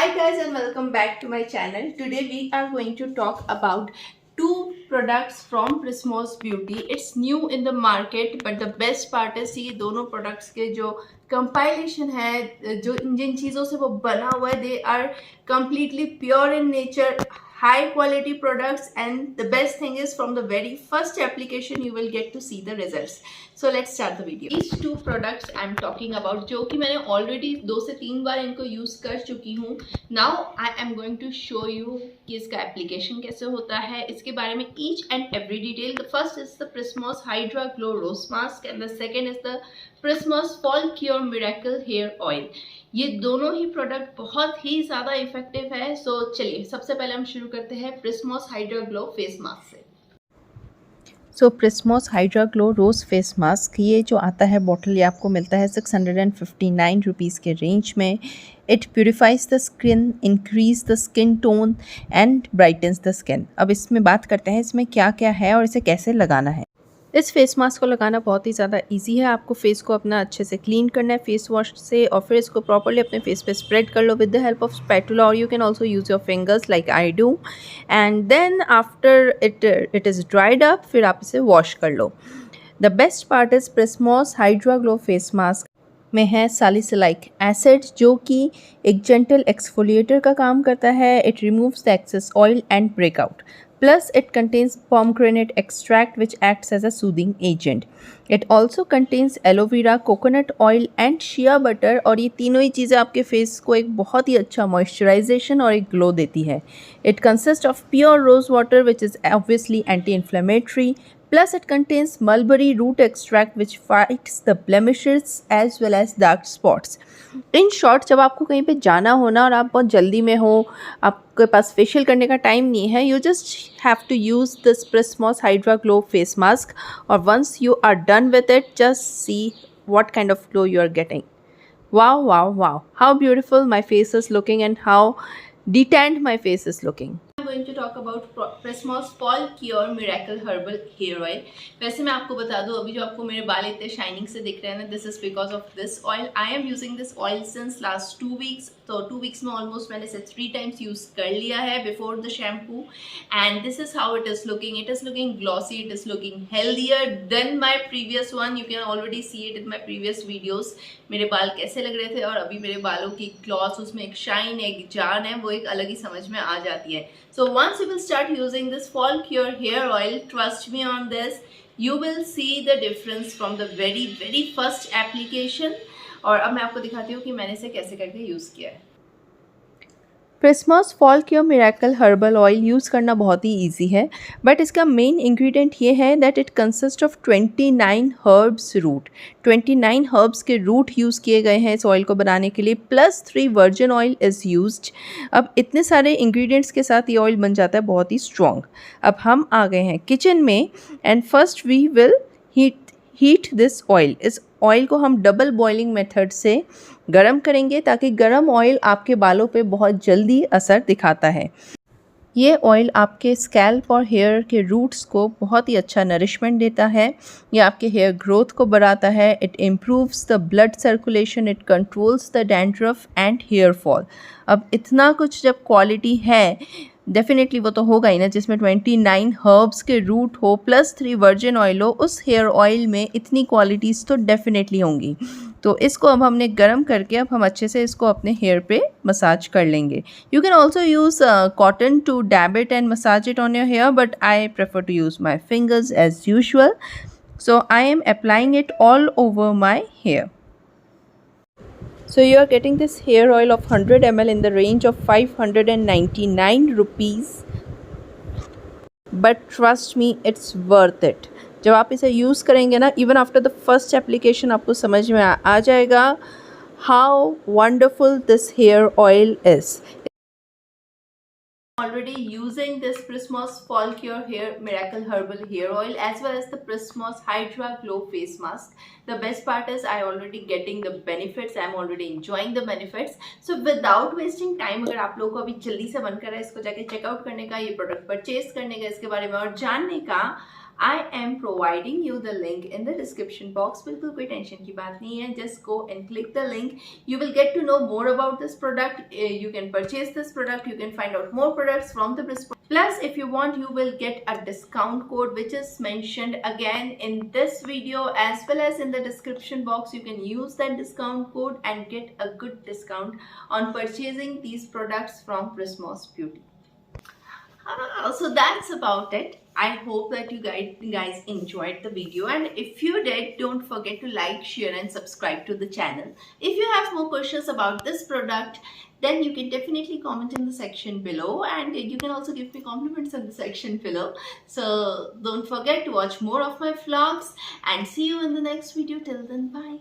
Hi guys and welcome back to my channel. Today we are going to talk about two products from Prismos Beauty. It's new in the market but the best part is ये दोनों products के जो compilation है, जो जिन चीज़ों से वो बना हुआ है, they are completely pure in nature, high quality products, and the best thing is from the very first application you will get to see the results. So let's start the video. These two products I'm talking about, जो कि मैंने already 2 से 3 बार इनको use कर चुकी हूँ. Now I am going to show you कि इसका एप्लीकेशन कैसे होता है, इसके बारे में each and every detail. The first is the Prismos Hydra Glow Rose Mask and the second is the Prismos Fall Cure Miracle Hair Oil. ये दोनों ही प्रोडक्ट बहुत ही ज़्यादा इफेक्टिव है. सो चलिए सबसे पहले हम शुरू करते हैं Prismos Hydra Glow face mask से. सो प्रिस्मोस हाइड्रा ग्लो रोज़ फेस मास्क, ये जो आता है बॉटल, ये आपको मिलता है 659 रुपीज़ के रेंज में. It purifiers the skin, increase the skin tone and brightens the skin. अब इसमें बात करते हैं इसमें क्या क्या है और इसे कैसे लगाना है. इस फेस मास्क को लगाना बहुत ही ज़्यादा इजी है. आपको फेस को अपना अच्छे से क्लीन करना है फेस वॉश से और फिर इसको प्रॉपर्ली अपने फेस पे स्प्रेड कर लो with the help of spatula, और you can also use your fingers like I do. And then after it is dried up, फिर आप इसे वॉश कर लो. The best part is Prismos hydra glow face mask में है salicylic acid, जो कि एक जेंटल एक्सफोलिएटर का काम करता है. It removes the excess oil and breakout. Plus, it contains pomegranate extract which acts as a soothing agent. It also contains aloe vera, coconut oil and shea butter, और ये तीनों ही चीज़ें आपके फेस को एक बहुत ही अच्छा मॉइस्चराइजेशन और एक ग्लो देती है. It consists of pure rose water which is obviously anti-inflammatory. Plus, it contains mulberry root extract which fights the blemishes as well as dark spots. In short, जब आपको कहीं पे जाना हो ना और आप बहुत जल्दी में हो, आपके पास फेशियल करने का टाइम नहीं है, you just have to use this Prismos hydra glow face mask, और once you are done with it, just see what kind of glow you are getting. Wow, wow, wow. How beautiful my face is looking and how detanned my face is looking. I'm going to talk about Prismos Fall Cure Miracle Herbal Hair Oil. वैसे मैं आपको बता दूं, अभी जो आपको मेरे बाल इतने शाइनिंग से दिख रहे हैं ना, this is because of this oil. I am using this oil since last 2 weeks. तो 2 वीक्स में ऑलमोस्ट मैंने इसे 3 टाइम्स यूज कर लिया है before the shampoo. And this is how it is looking. It is looking glossy, it is looking healthier then my previous one. You can already see it in my previous videos. मेरे बाल कैसे लग रहे थे और अभी मेरे बालों की ग्लॉस, उसमें एक शाइन, एक जान है, वो एक अलग ही समझ में आ जाती है. So once you will start using this Fall Cure hair oil, trust me on this, you will see the difference from the very first application. और अब मैं आपको दिखाती हूँ कि मैंने इसे कैसे करके यूज़ किया है. Prismos fall cure miracle herbal oil use करना बहुत ही इजी है, बट इसका मेन इंग्रेडिएंट ये है that it consist of 29 herbs root. 29 herbs के रूट यूज़ किए गए हैं इस ऑयल को बनाने के लिए, plus 3 virgin oil is used. अब इतने सारे इंग्रेडिएंट्स के साथ ये ऑयल बन जाता है बहुत ही स्ट्रॉन्ग. अब हम आ गए हैं किचन में and first we will heat this oil. इस ऑयल को हम डबल बॉइलिंग मेथड से गरम करेंगे ताकि गरम ऑयल आपके बालों पे बहुत जल्दी असर दिखाता है. ये ऑयल आपके स्कैल्प और हेयर के रूट्स को बहुत ही अच्छा नरिशमेंट देता है. ये आपके हेयर ग्रोथ को बढ़ाता है. It improves the blood circulation, it controls the dandruff and hair fall. अब इतना कुछ जब क्वालिटी है, डेफिनेटली वो तो होगा ही ना, जिसमें 29 हर्ब्स के रूट हो प्लस 3 वर्जिन ऑयल हो. उस हेयर ऑयल में इतनी क्वालिटीज़ तो डेफिनेटली होंगी. तो इसको अब हमने गरम करके अब हम अच्छे से इसको अपने हेयर पे मसाज कर लेंगे. You can also use cotton to dab it and massage it on your hair, but I prefer to use my fingers as usual. So I am applying it all over my hair. So you are getting this hair oil of 100 ml in the range of 599 rupees. But trust me, it's worth it. जब आप इसे use करेंगे ना, even after the first application आपको समझ में आ जाएगा how wonderful this hair oil is. Already using this Prismos Fall Cure Hair Miracle Herbal Hair Oil as well as the Prismos Hydra Glow Face Mask. The best part is I already getting the benefits. I am already enjoying the benefits. So without wasting time, अगर आप लोगों को अभी जल्दी से मन कर रहा है इसको जाके चेकआउट करने का, ये प्रोडक्ट परचेज करने का, इसके बारे में और जानने का, I am providing you the link in the description box. बिल्कुल कोई टेंशन की बात नहीं है. Just go and click the link. You will get to know more about this product. You can purchase this product. You can find out more products from the Prismos. Plus, if you want, you will get a discount code which is mentioned again in this video as well as in the description box. You can use that discount code and get a good discount on purchasing these products from Prismos Beauty. So that's about it. I hope that you guys enjoyed the video, and if you did, don't forget to like, share and subscribe to the channel. If you have more questions about this product, then you can definitely comment in the section below, and you can also give me compliments in the section below. So don't forget to watch more of my vlogs, and see you in the next video. Till then, bye.